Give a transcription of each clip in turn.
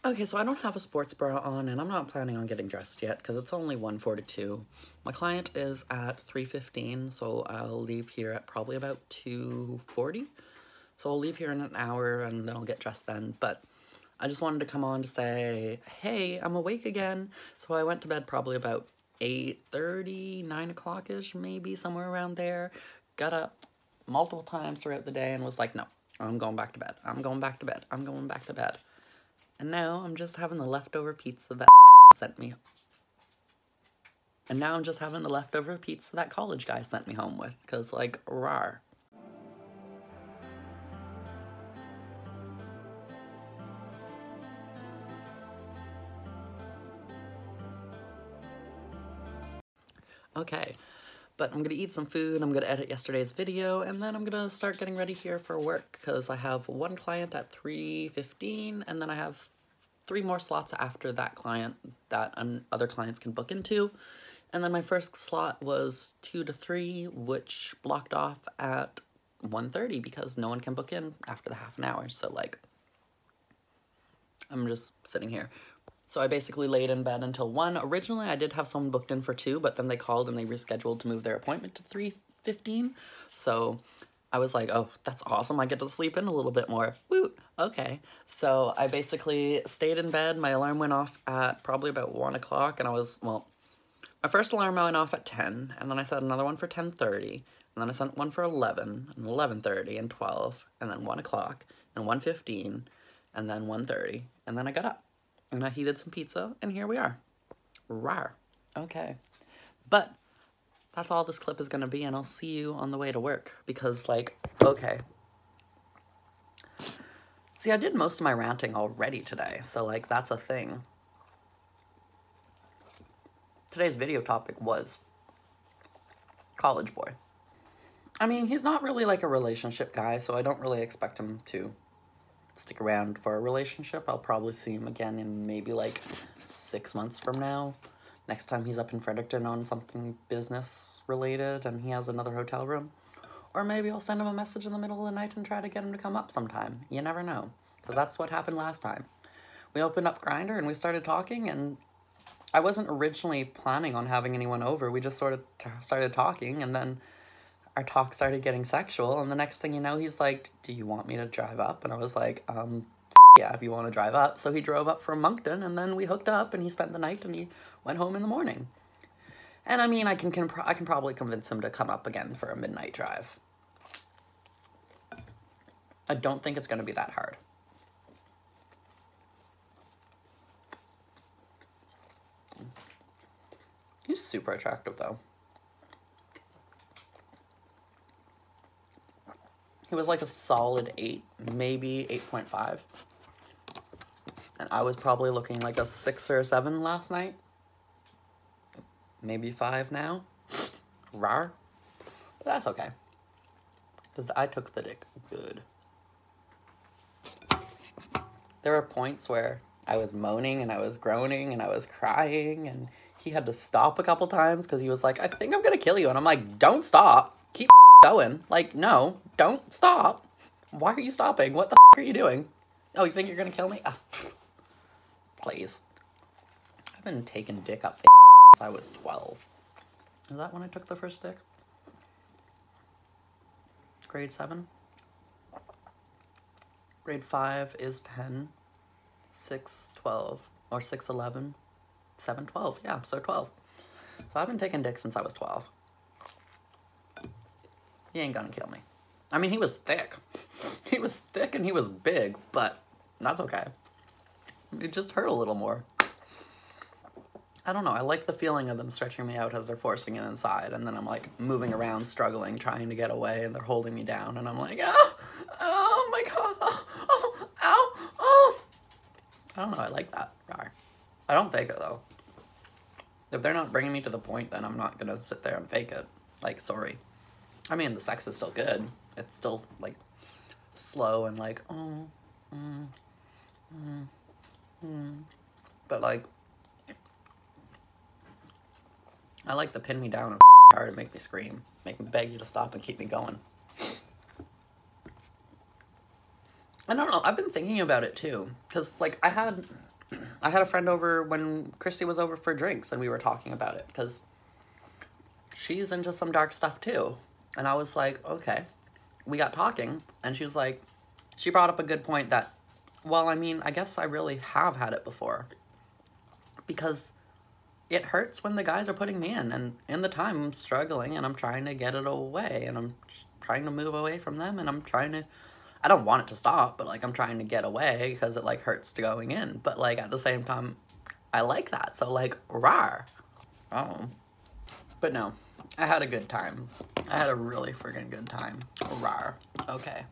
Okay, so I don't have a sports bra on, and I'm not planning on getting dressed yet, because it's only 1:42. My client is at 3:15, so I'll leave here at probably about 2:40. So I'll leave here in an hour, and then I'll get dressed then, but I just wanted to come on to say, hey, I'm awake again. So I went to bed probably about 8:30, 9 o'clock-ish, maybe, somewhere around there. Got up multiple times throughout the day and was like, no, I'm going back to bed. I'm going back to bed. I'm going back to bed. And now I'm just having the leftover pizza that sent me. And now I'm just having the leftover pizza that college guy sent me home with. Because, like, rawr. Okay, but I'm gonna eat some food, I'm gonna edit yesterday's video, and then I'm gonna start getting ready here for work, because I have one client at 3:15, and then I have 3 more slots after that client that other clients can book into. And then my first slot was 2 to 3, which blocked off at 1:30 because no one can book in after the half an hour. So, like, I'm just sitting here. So I basically laid in bed until 1. Originally, I did have someone booked in for 2, but then they called and they rescheduled to move their appointment to 3:15. So I was like, oh, that's awesome. I get to sleep in a little bit more. Woot. Okay. So I basically stayed in bed. My alarm went off at probably about 1 o'clock, and I was, well, my first alarm went off at 10, and then I set another one for 10:30, and then I set one for 11, and 11:30, and 12, and then 1 o'clock, and 1:15, and then 1:30, and then I got up. And I heated some pizza, and here we are. Rawr. Okay. But that's all this clip is going to be, and I'll see you on the way to work. Because, like, okay. See, I did most of my ranting already today, so, like, that's a thing. Today's video topic was college boy. I mean, he's not really, like, a relationship guy, so I don't really expect him to stick around for a relationship. I'll probably see him again in maybe like 6 months from now. Next time he's up in Fredericton on something business related and he has another hotel room. Or maybe I'll send him a message in the middle of the night and try to get him to come up sometime. You never know. Because that's what happened last time. We opened up Grindr and we started talking, and I wasn't originally planning on having anyone over. We just sort of started talking, and then our talk started getting sexual, and the next thing you know, he's like, do you want me to drive up? And I was like, yeah, if you want to drive up. So he drove up from Moncton, and then we hooked up, and he spent the night, and he went home in the morning. And I mean, I can probably convince him to come up again for a midnight drive. I don't think it's going to be that hard. He's super attractive, though. He was like a solid 8, maybe 8.5. And I was probably looking like a 6 or a 7 last night. Maybe 5 now. Rawr. But that's okay. Because I took the dick good. There were points where I was moaning and I was groaning and I was crying, and he had to stop a couple times because he was like, I think I'm gonna kill you. And I'm like, don't stop. Keep going. Like, no, don't stop. Why are you stopping? What the are you doing? Oh, you think you're gonna kill me? Ah, please. I've been taking dick up since I was 12. Is that when I took the first dick? Grade 7? Grade 5 is 10. 6, 12. Or 6, 11. 7, 12. Yeah, so 12. So I've been taking dick since I was 12. He ain't gonna kill me. I mean, he was thick. He was thick and he was big, but that's okay. It just hurt a little more. I don't know, I like the feeling of them stretching me out as they're forcing it inside, and then I'm like moving around, struggling, trying to get away, and they're holding me down, and I'm like, oh, oh my god, oh, ow, oh. I don't know, I like that. I don't fake it though. If they're not bringing me to the point, then I'm not gonna sit there and fake it. Like, sorry. I mean, the sex is still good. It's still, like, slow and, like, But, like, I like the pin me down and hard and make me scream. Make me beg you to stop and keep me going. I don't know. I've been thinking about it, too. Because, like, I had I had a friend over when Christy was over for drinks, and we were talking about it, because she's into some dark stuff too. And I was like, okay. We got talking, and she was like, she brought up a good point that, well, I mean, I guess I really have had it before. Because it hurts when the guys are putting me in, and in the time I'm struggling, and I'm trying to get it away, and I'm just trying to move away from them, and I'm trying to, I don't want it to stop, but, like, I'm trying to get away, because it, like, hurts to going in, but, like, at the same time, I like that, so, like, rawr. Oh. But no, I had a good time. I had a really friggin' good time. Rawr. Okay.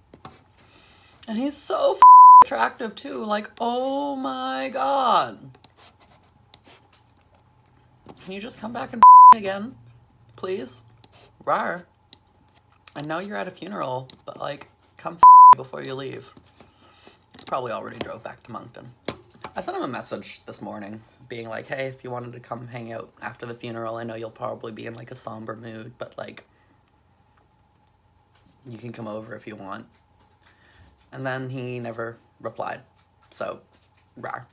And he's so attractive, too, like, oh my god. Can you just come back and again, please? Rawr. I know you're at a funeral, but, like, come before you leave. He's probably already drove back to Moncton. I sent him a message this morning, being like, hey, if you wanted to come hang out after the funeral, I know you'll probably be in, like, a somber mood, but, like, you can come over if you want. And then he never replied. So, rawr.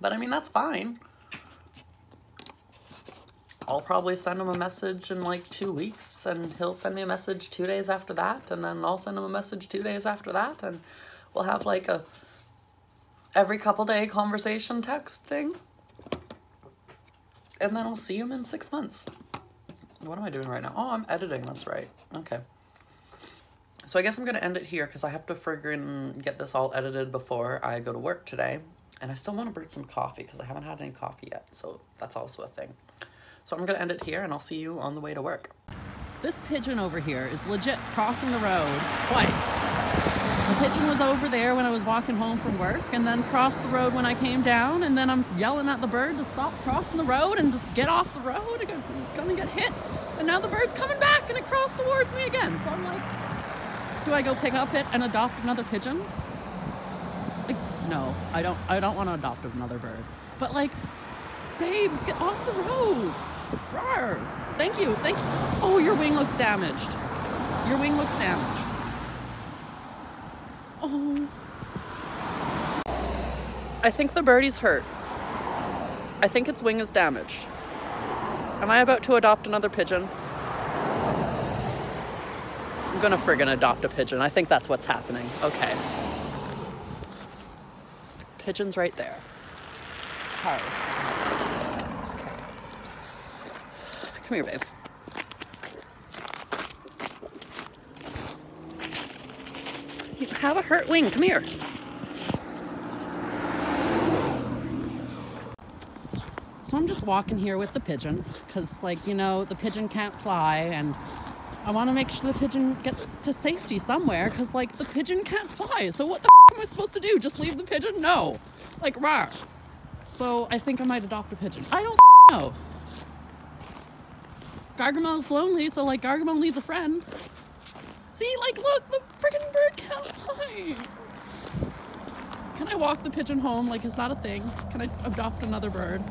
But, I mean, that's fine. I'll probably send him a message in, like, 2 weeks, and he'll send me a message 2 days after that, and then I'll send him a message 2 days after that, and we'll have, like, a every couple day conversation text thing. And then I'll see him in 6 months. What am I doing right now? Oh, I'm editing, that's right. Okay. So I guess I'm gonna end it here, because I have to friggin' get this all edited before I go to work today. And I still want to brew some coffee, because I haven't had any coffee yet, so that's also a thing. So I'm gonna end it here, and I'll see you on the way to work. This pigeon over here is legit crossing the road twice. The pigeon was over there when I was walking home from work, and then crossed the road when I came down, and then I'm yelling at the bird to stop crossing the road and just get off the road. It's gonna get hit. And now the bird's coming back, and it crossed towards me again. So I'm like, do I go pick up it and adopt another pigeon? Like, no, I don't want to adopt another bird. But, like, babes, get off the road. Rawr. Thank you. Oh, your wing looks damaged. Your wing looks damaged. Oh. I think the birdie's hurt. I think its wing is damaged. Am I about to adopt another pigeon? I'm gonna friggin' adopt a pigeon. I think that's what's happening. Okay. Pigeon's right there. Hi. Okay. Come here, babes. You have a hurt wing. Come here. So I'm just walking here with the pigeon because, like, you know, the pigeon can't fly, and I want to make sure the pigeon gets to safety somewhere because, like, the pigeon can't fly. So what the am I supposed to do? Just leave the pigeon? No. Like, rawr. So I think I might adopt a pigeon. I don't know. Gargamel's lonely, so, like, Gargamel needs a friend. See, like, look, the friggin' bird can't fly. Can I walk the pigeon home? Like, is that a thing? Can I adopt another bird?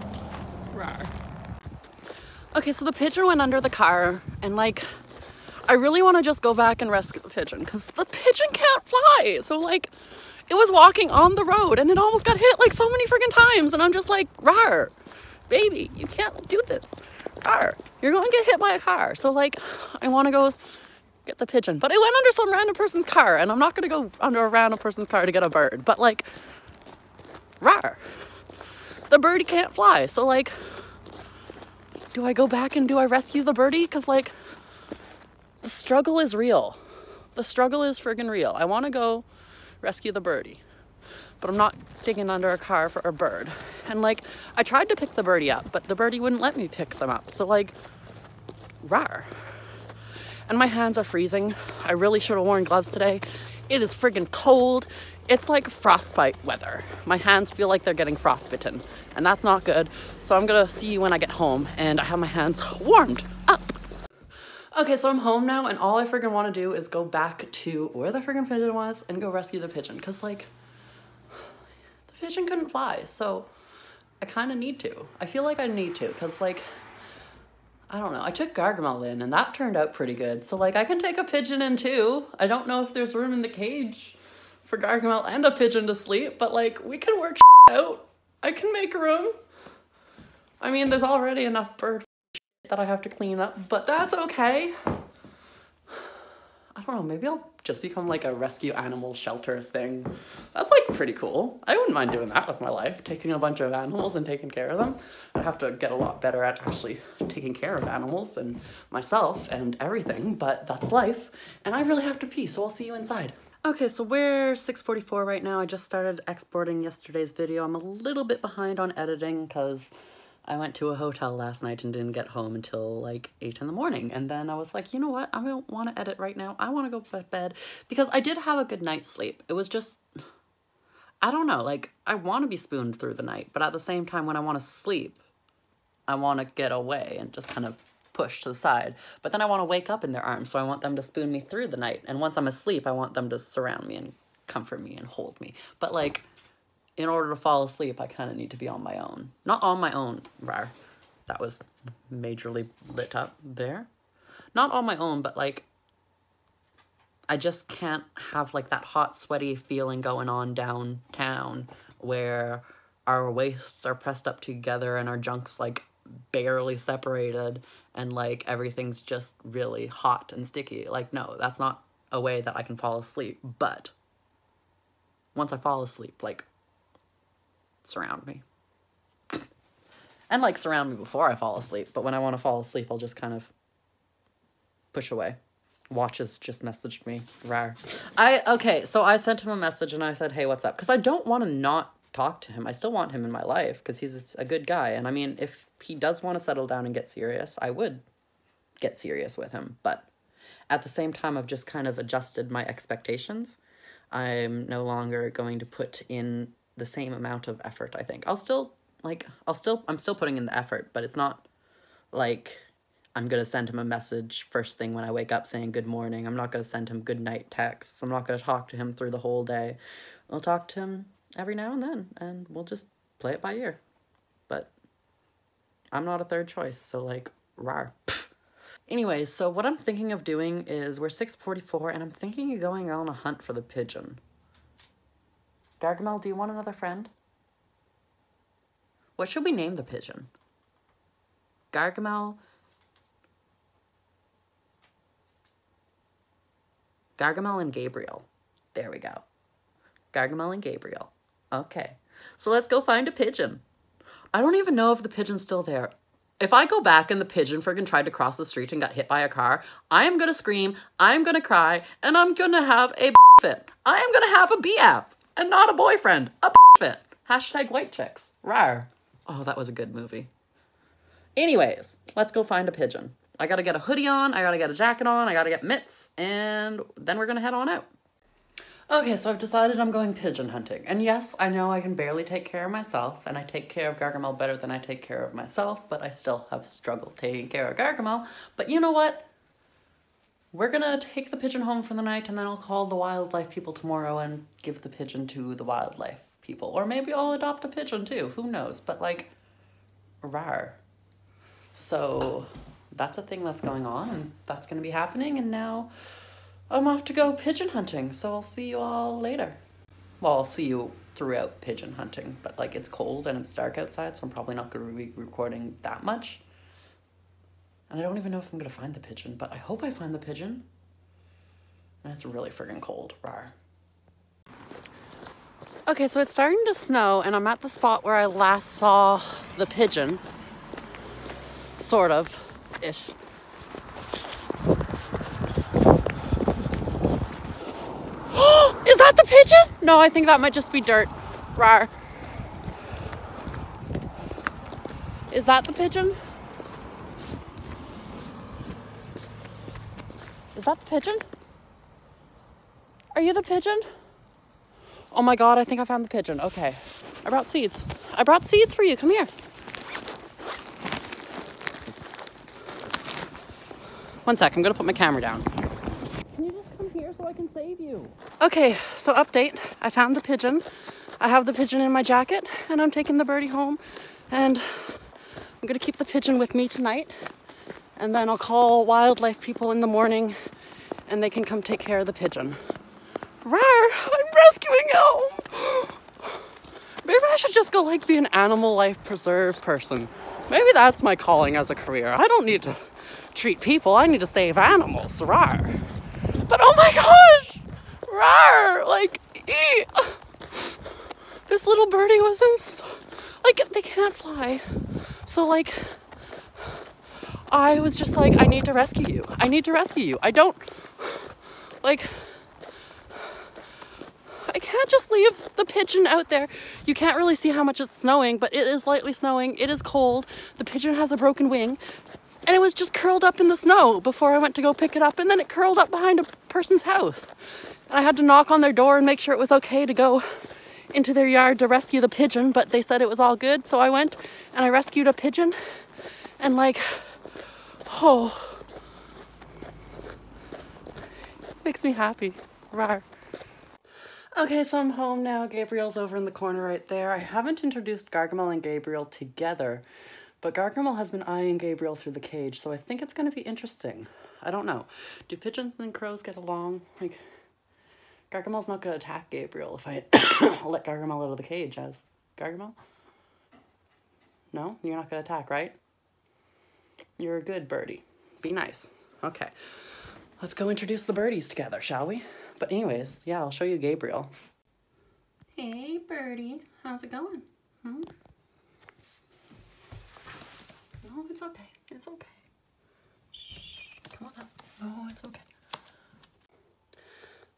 Rawr. Okay, so the pigeon went under the car, and, like, I really want to just go back and rescue the pigeon because the pigeon can't fly. So, like, it was walking on the road, and it almost got hit, like, so many friggin' times, and I'm just like, rawr, baby, you can't do this. Rawr, you're going to get hit by a car. So, like, I want to go get the pigeon, but it went under some random person's car, and I'm not going to go under a random person's car to get a bird, but, like, rawr. The birdie can't fly, so, like, do I go back and do I rescue the birdie? Because, like, the struggle is real. The struggle is friggin' real. I want to go rescue the birdie, but I'm not digging under a car for a bird. And, like, I tried to pick the birdie up, but the birdie wouldn't let me pick them up. So, like, rawr. And my hands are freezing. I really should have worn gloves today. It is friggin' cold. It's like frostbite weather. My hands feel like they're getting frostbitten, and that's not good. So I'm gonna see you when I get home, and I have my hands warmed up. Okay, so I'm home now, and all I friggin' want to do is go back to where the friggin' pigeon was and go rescue the pigeon, because, like, the pigeon couldn't fly, so I kind of need to. I feel like I need to, because, like, I don't know. I took Gargamel in, and that turned out pretty good. So, like, I can take a pigeon in, too. I don't know if there's room in the cage for Gargamel and a pigeon to sleep, but like we can work out. I can make room. I mean, there's already enough bird that I have to clean up, but that's okay. I don't know, maybe I'll just become like a rescue animal shelter thing. That's like pretty cool. I wouldn't mind doing that with my life, taking a bunch of animals and taking care of them. I'd have to get a lot better at actually taking care of animals and myself and everything, but that's life. And I really have to pee, so I'll see you inside. Okay, so we're 6:44 right now. I just started exporting yesterday's video. I'm a little bit behind on editing because I went to a hotel last night and didn't get home until like 8 in the morning. And then I was like, you know what? I don't want to edit right now. I want to go to bed because I did have a good night's sleep. It was just, I don't know, like I want to be spooned through the night, but at the same time when I want to sleep, I want to get away and just kind of push to the side. But then I want to wake up in their arms, so I want them to spoon me through the night. And once I'm asleep, I want them to surround me and comfort me and hold me. But like, in order to fall asleep, I kind of need to be on my own. Not on my own, rar. That was majorly lit up there. Not on my own, but like, I just can't have like that hot, sweaty feeling going on downtown where our waists are pressed up together and our junk's like barely separated and like everything's just really hot and sticky. Like, no, that's not a way that I can fall asleep. But once I fall asleep, like, surround me. And like surround me before I fall asleep, but when I want to fall asleep, I'll just kind of push away. Watches just messaged me. Rar. Okay, so I sent him a message and I said, hey, what's up? Because I don't want to not talk to him. I still want him in my life because he's a good guy. And I mean, if he does want to settle down and get serious, I would get serious with him. But at the same time, I've just kind of adjusted my expectations. I'm no longer going to put in the same amount of effort, I think. I'm still putting in the effort, but it's not like I'm going to send him a message first thing when I wake up saying good morning. I'm not going to send him good night texts. I'm not going to talk to him through the whole day. I'll talk to him every now and then, and we'll just play it by ear. But I'm not a third choice, so like, rar. Anyways, so what I'm thinking of doing is we're 6:44, and I'm thinking of going on a hunt for the pigeon. Gargamel, do you want another friend? What should we name the pigeon? Gargamel and Gabriel. There we go. Gargamel and Gabriel. Okay. So let's go find a pigeon. I don't even know if the pigeon's still there. If I go back and the pigeon friggin' tried to cross the street and got hit by a car, I am gonna scream, I'm gonna cry, and I'm gonna have a fit. I am gonna have a BF. And not a boyfriend, a fit. Hashtag white chicks. Rawr. Oh, that was a good movie. Anyways, let's go find a pigeon. I gotta get a hoodie on, I gotta get a jacket on, I gotta get mitts, and then we're gonna head on out. Okay, so I've decided I'm going pigeon hunting. And yes, I know I can barely take care of myself, and I take care of Gargamel better than I take care of myself, but I still have struggled taking care of Gargamel. But you know what? We're gonna take the pigeon home for the night, and then I'll call the wildlife people tomorrow and give the pigeon to the wildlife people. Or maybe I'll adopt a pigeon too, who knows? But like, rar. So that's a thing that's going on, and that's gonna be happening, and now I'm off to go pigeon hunting, so I'll see you all later. Well, I'll see you throughout pigeon hunting, but like it's cold and it's dark outside, so I'm probably not gonna be recording that much. And I don't even know if I'm gonna find the pigeon, but I hope I find the pigeon. And it's really friggin' cold, rar. Okay, so it's starting to snow, and I'm at the spot where I last saw the pigeon. Sort of, ish. Is that the pigeon? No, I think that might just be dirt. Rar. Is that the pigeon? Is that the pigeon? Are you the pigeon? Oh my God, I think I found the pigeon. Okay. I brought seeds. I brought seeds for you. Come here. One sec, I'm gonna put my camera down. Can you just come here so I can save you? Okay, so update. I found the pigeon. I have the pigeon in my jacket, and I'm taking the birdie home, and I'm gonna keep the pigeon with me tonight, and then I'll call wildlife people in the morning, and they can come take care of the pigeon. Rawr! I'm rescuing him. Maybe I should just go like be an animal life preserve person. Maybe that's my calling as a career. I don't need to treat people. I need to save animals. Rawr. But oh my gosh, rawr, like, this little birdie was in, like, they can't fly. So like, I was just like, I need to rescue you. I need to rescue you. I don't, like, I can't just leave the pigeon out there. You can't really see how much it's snowing, but it is lightly snowing. It is cold. The pigeon has a broken wing. And it was just curled up in the snow before I went to go pick it up. And then it curled up behind a person's house. And I had to knock on their door and make sure it was okay to go into their yard to rescue the pigeon. But they said it was all good. So I went and I rescued a pigeon. And like, oh, makes me happy. Rawr. Okay, so I'm home now. Gabriel's over in the corner right there. I haven't introduced Gargamel and Gabriel together, but Gargamel has been eyeing Gabriel through the cage, so I think it's going to be interesting. I don't know. Do pigeons and crows get along? Like, Gargamel's not going to attack Gabriel if I let Gargamel out of the cage as Gargamel? No? You're not going to attack, right? You're a good birdie. Be nice. Okay. Let's go introduce the birdies together, shall we? But anyways, yeah, I'll show you Gabriel. Hey, birdie. How's it going? Hmm? No, it's okay. It's okay. Shh. Come on up. No, it's okay.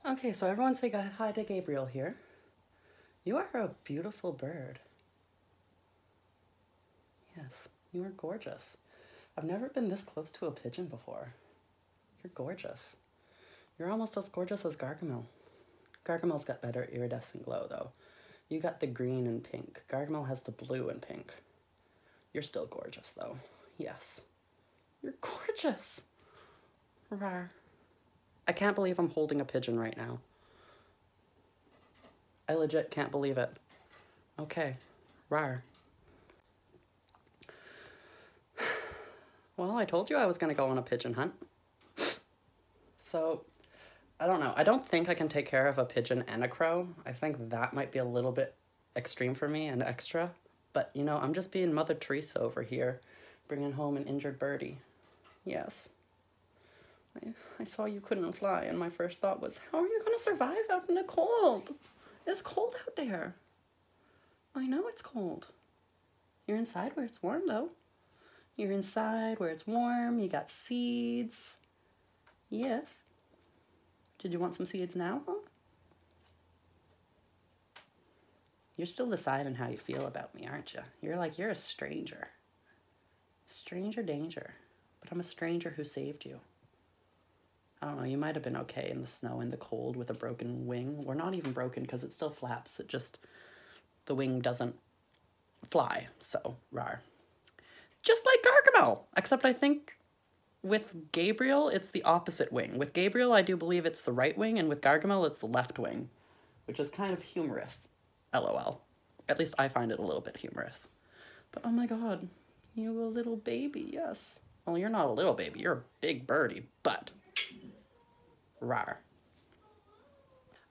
Okay, so everyone say hi to Gabriel here. You are a beautiful bird. Yes, you are gorgeous. I've never been this close to a pigeon before. You're gorgeous. You're almost as gorgeous as Gargamel. Gargamel's got better iridescent glow, though. You got the green and pink. Gargamel has the blue and pink. You're still gorgeous, though. Yes. You're gorgeous. Rawr. I can't believe I'm holding a pigeon right now. I legit can't believe it. Okay. Rawr. Well, I told you I was going to go on a pigeon hunt. So, I don't know. I don't think I can take care of a pigeon and a crow. I think that might be a little bit extreme for me and extra. But, you know, I'm just being Mother Teresa over here, bringing home an injured birdie. Yes. I saw you couldn't fly, and my first thought was, how are you going to survive out in the cold? It's cold out there. I know it's cold. You're inside where it's warm, though. You're inside where it's warm. You got seeds. Yes. Did you want some seeds now, huh? You're still deciding how you feel about me, aren't you? You're a stranger. Stranger danger. But I'm a stranger who saved you. I don't know, you might have been okay in the snow and the cold with a broken wing. Or not even broken because it still flaps. It just, the wing doesn't fly. So, rawr. Just like Gargamel. Except I think with Gabriel, it's the opposite wing. With Gabriel, I do believe it's the right wing, and with Gargamel, it's the left wing, which is kind of humorous. LOL. At least I find it a little bit humorous. But oh my god, you a little baby, yes. Well, you're not a little baby, you're a big birdie, but rawr.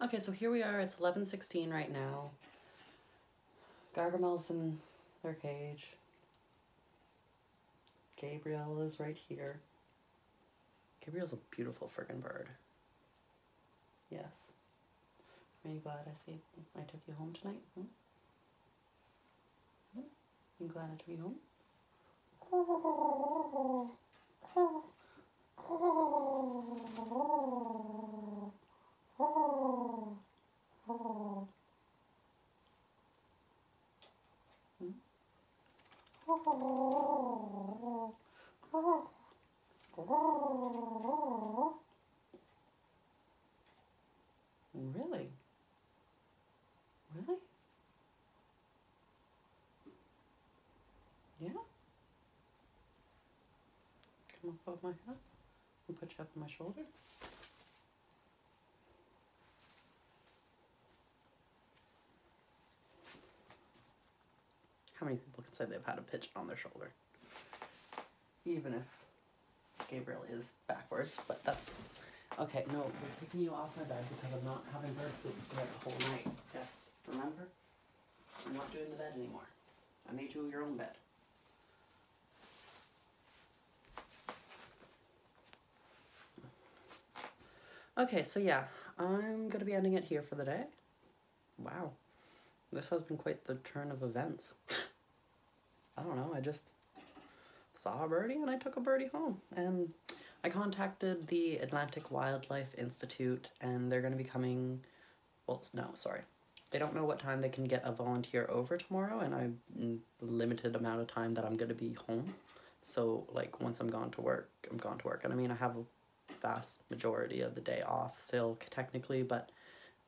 Okay, so here we are, it's 11:16 right now. Gargamel's in their cage. Gabriel is right here. Gabriel's a beautiful friggin' bird. Yes. Are you glad I took you home tonight? Hmm? Hmm? You glad I took you home? Really? Really? Yeah? Come up above my head and put you up on my shoulder. How many people can say they've had a pigeon on their shoulder? Even if Gabriel is backwards, but that's Okay, no, we're taking you off my bed because I'm not having bird poop throughout the whole night. Yes, remember? I'm not doing the bed anymore. I made you your own bed. Okay, so yeah, I'm gonna be ending it here for the day. Wow, this has been quite the turn of events. I don't know, I just saw a birdie and I took a birdie home. And I contacted the Atlantic Wildlife Institute and they're gonna be coming, well, no, sorry. They don't know what time they can get a volunteer over tomorrow, and I'm limited amount of time that I'm gonna be home. So like once I'm gone to work, I'm gone to work. And I mean, I have a vast majority of the day off still technically, but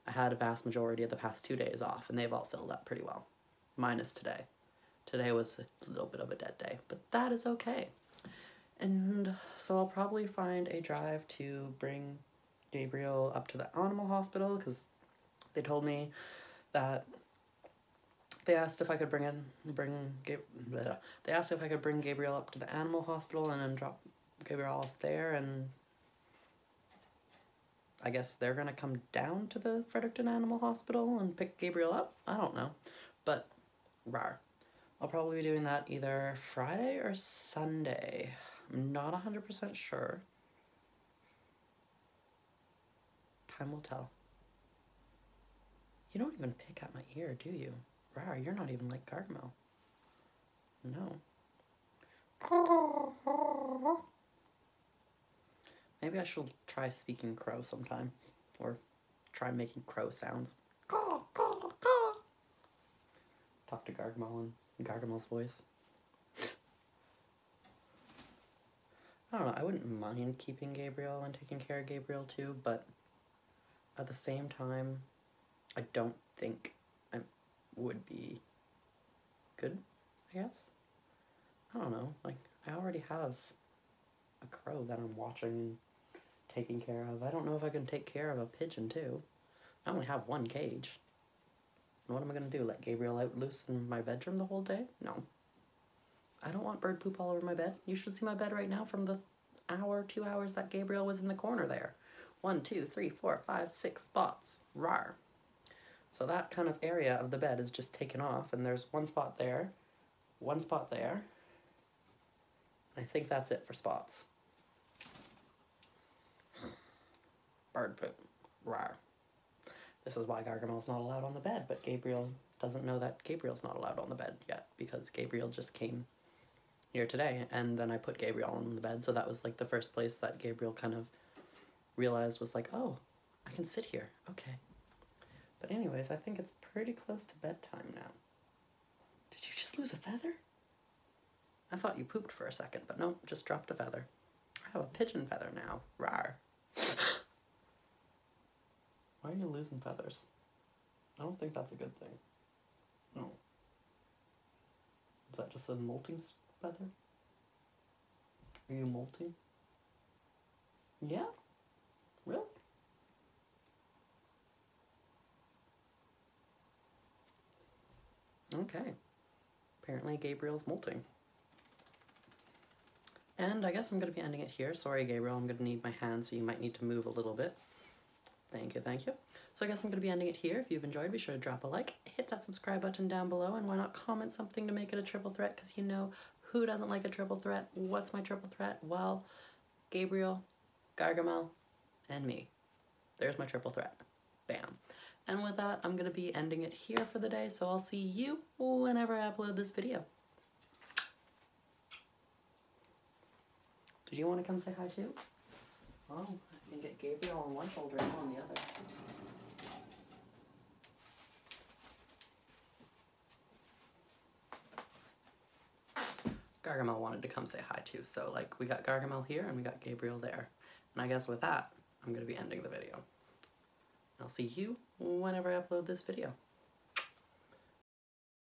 I had a vast majority of the past 2 days off and they've all filled up pretty well, minus today. Today was a little bit of a dead day, but that is okay. And so I'll probably find a drive to bring Gabriel up to the animal hospital, because they told me that they asked if I could bring Gabriel up to the animal hospital and then drop Gabriel off there, and I guess they're gonna come down to the Fredericton Animal Hospital and pick Gabriel up. I don't know, but rawr. I'll probably be doing that either Friday or Sunday. I'm not 100% sure. Time will tell. You don't even pick at my ear, do you? Rawr, you're not even like Gargamel. No. Maybe I should try speaking crow sometime. Or try making crow sounds. Talk to Gargamel in Gargamel's voice. I don't know, I wouldn't mind keeping Gabriel and taking care of Gabriel too, but at the same time, I don't think I would be good, I guess. I don't know, like, I already have a crow that I'm watching and taking care of. I don't know if I can take care of a pigeon too. I only have one cage. And what am I gonna do, let Gabriel out loose in my bedroom the whole day? No. I don't want bird poop all over my bed. You should see my bed right now from the 2 hours that Gabriel was in the corner there. 1, 2, 3, 4, 5, 6 spots. Rawr. So that kind of area of the bed is just taken off, and there's one spot there, one spot there. I think that's it for spots. Bird poop. Rawr. This is why Gargamel's not allowed on the bed, but Gabriel doesn't know that Gabriel's not allowed on the bed yet, because Gabriel just came here today, and then I put Gabriel on the bed, so that was like the first place that Gabriel kind of realized was like, oh, I can sit here, okay. But anyways, I think it's pretty close to bedtime now. Did you just lose a feather? I thought you pooped for a second, but no, just dropped a feather. I have a pigeon feather now. Rawr. Why are you losing feathers? I don't think that's a good thing. No. Is that just a molting feather? Are you molting? Yeah? Really? Okay. Apparently Gabriel's molting. And I guess I'm going to be ending it here. Sorry, Gabriel, I'm going to need my hand, so you might need to move a little bit. Thank you, thank you. So I guess I'm going to be ending it here. If you've enjoyed, be sure to drop a like, hit that subscribe button down below, and why not comment something to make it a triple threat, because you know, who doesn't like a triple threat? What's my triple threat? Well, Gabriel, Gargamel, and me. There's my triple threat. Bam. And with that, I'm going to be ending it here for the day, so I'll see you whenever I upload this video. Did you want to come say hi too? Oh, I can get Gabriel on one shoulder and on the other. Gargamel wanted to come say hi too, so like we got Gargamel here and we got Gabriel there. And I guess with that, I'm going to be ending the video. I'll see you whenever I upload this video.